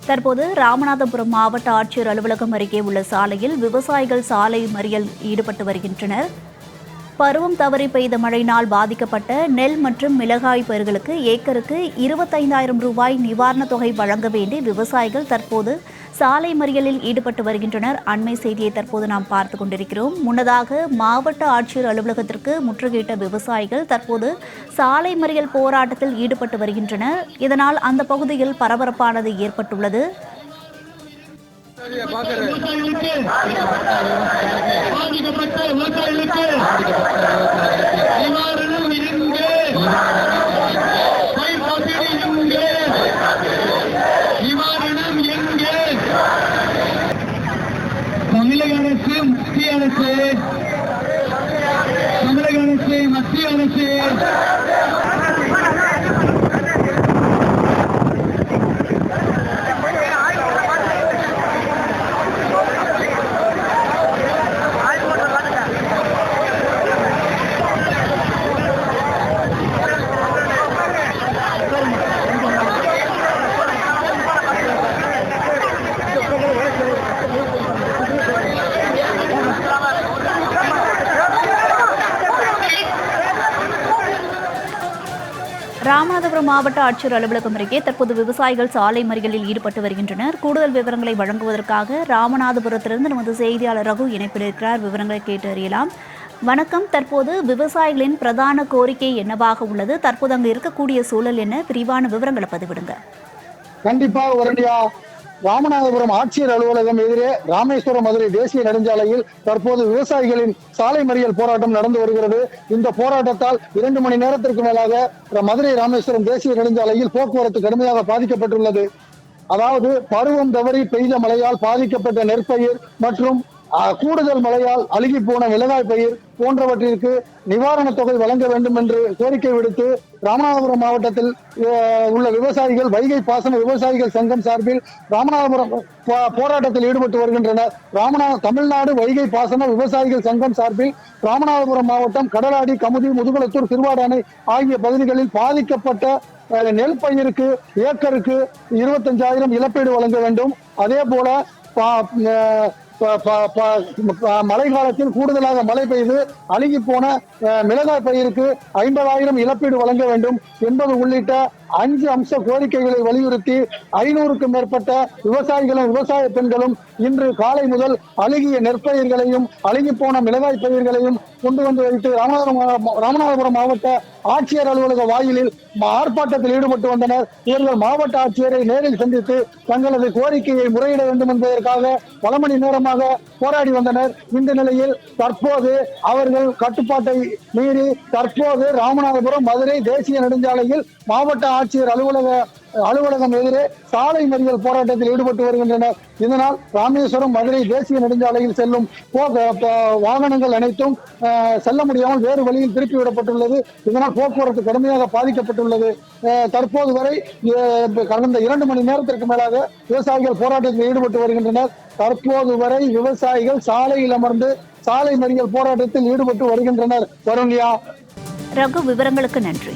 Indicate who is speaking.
Speaker 1: தற்போது ராமநாதபுரம் மாவட்ட ஆட்சியர் அலுவலகம் அருகே உள்ள சாலையில் விவசாயிகள் சாலை மறியல் ஈடுபட்டு வருகின்றனர். பருவம் தவறி பெய்த மழையினால் பாதிக்கப்பட்ட நெல் மற்றும் மிளகாய் பயிர்களுக்கு ஏக்கருக்கு 25,000 ரூபாய் நிவாரணத் தொகை வழங்க வேண்டி விவசாயிகள் தற்போது சாலை மறியலில் ஈடுபட்டு வருகின்றனர். அண்மை செய்தியை தற்போது நாம் பார்த்து கொண்டிருக்கிறோம். முன்னதாக மாவட்ட ஆட்சியர் அலுவலகத்திற்கு முற்றுகையிட்ட விவசாயிகள் தற்போது சாலை மறியல் போராட்டத்தில் ஈடுபட்டு வருகின்றனர். இதனால் அந்த பகுதியில் பரபரப்பானது ஏற்பட்டுள்ளது.
Speaker 2: மத்திய அரசு
Speaker 1: ராமநாதபுரம் மாவட்ட ஆட்சியர் அலுவலகம் அருகே தற்போது விவசாயிகள் சாலை மறியலில் ஈடுபட்டு வருகின்றனர். கூடுதல் விவரங்களை வழங்குவதற்காக ராமநாதபுரத்திலிருந்து நமது செய்தியாளர் ரகு இணைப்பில் இருக்கிறார். விவரங்களை கேட்டு அறியலாம். வணக்கம். தற்போது விவசாயிகளின் பிரதான கோரிக்கை என்னவாக உள்ளது? தற்போது அங்கு இருக்கக்கூடிய சூழல் என்ன? விரிவான விவரங்களை பதிவிடுங்க.
Speaker 2: கண்டிப்பாக ராமநாதபுரம் ஆட்சியர் அலுவலகம் எதிரே ராமேஸ்வரம் மதுரை தேசிய நெடுஞ்சாலையில் தற்போது விவசாயிகளின் சாலை மறியல் போராட்டம் நடந்து வருகிறது. இந்த போராட்டத்தால் 2 மணி நேரத்திற்கு மேலாக மதுரை ராமேஸ்வரம் தேசிய நெடுஞ்சாலையில் போக்குவரத்து கடுமையாக பாதிக்கப்பட்டுள்ளது. அதாவது பருவம் தவறி பெய்த மழையால் பாதிக்கப்பட்ட நெற்பயிர் மற்றும் கூடுதல் மழையால் அழுகி போன மிளகாய் பயிர் போன்றவற்றிற்கு நிவாரணத் தொகை வழங்க வேண்டும் என்று கோரிக்கை விடுத்து ராமநாதபுரம் மாவட்டத்தில் உள்ள விவசாயிகள் வைகை பாசன விவசாயிகள் சங்கம் சார்பில் ராமநாதபுரம் போராட்டத்தில் ஈடுபட்டு வருகின்றனர். தமிழ்நாடு வைகை பாசன விவசாயிகள் சங்கம் சார்பில் ராமநாதபுரம் மாவட்டம் கடலாடி, கமுதி, முதுகுளத்தூர், திருவாடானை ஆகிய பகுதிகளில் பாதிக்கப்பட்ட நெல் பயிருக்கு ஏக்கருக்கு 25,000 இழப்பீடு வழங்க வேண்டும். அதே போல மழை காலத்தில் கூடுதலாக மழை பெய்து அழுகி போன மிளகாய் பயிருக்கு 50,000 இழப்பீடு வழங்க வேண்டும் என்பது உள்ளிட்ட 5 அம்ச கோரிக்கைகளை வலியுறுத்தி 500க்கும் மேற்பட்ட விவசாயிகளும் விவசாய பெண்களும் இன்று காலை முதல் அழுகிய நெற்பயிர்களையும் அழுகி போன மிளகாய் பயிர்களையும் கொண்டு வந்து வைத்து ராமநாதபுரம் மாவட்ட ஆட்சியர் அலுவலக வாயிலில் ஆர்ப்பாட்டத்தில் ஈடுபட்டு வந்தனர். இவர்கள் மாவட்ட ஆட்சியரை நேரில் சந்தித்து தங்களது கோரிக்கையை முறையிட வேண்டும் என்பதற்காக பல மணி நேரமாக போராடி வந்தனர். இந்த நிலையில் தற்போது அவர்கள் கட்டுப்பாட்டை மீறி தற்போது ராமநாதபுரம் மதுரை தேசிய நெடுஞ்சாலையில் மாவட்ட ஆட்சியர் அலுவலகம் எதிரே சாலை மறியல் போராட்டத்தில் ஈடுபட்டு வருகின்றனர். இதனால் ராமேஸ்வரம் மதுரை தேசிய நெடுஞ்சாலையில் செல்லும் வாகனங்கள் அனைத்தும் செல்ல முடியாமல் வேறு வழியில் திருப்பிவிடப்பட்டுள்ளது. இதனால் போக்குவரத்து கடுமையாக பாதிக்கப்பட்டுள்ளது. தற்போது வரை கடந்த 2 மணி நேரத்திற்கு மேலாக விவசாயிகள் போராட்டத்தில் ஈடுபட்டு வருகின்றனர். தற்போது வரை விவசாயிகள் சாலையில் அமர்ந்து சாலை மறியல் போராட்டத்தில் ஈடுபட்டு வருகின்றனர். வருண்யா.
Speaker 1: ரகு, விவரங்களுக்கு நன்றி.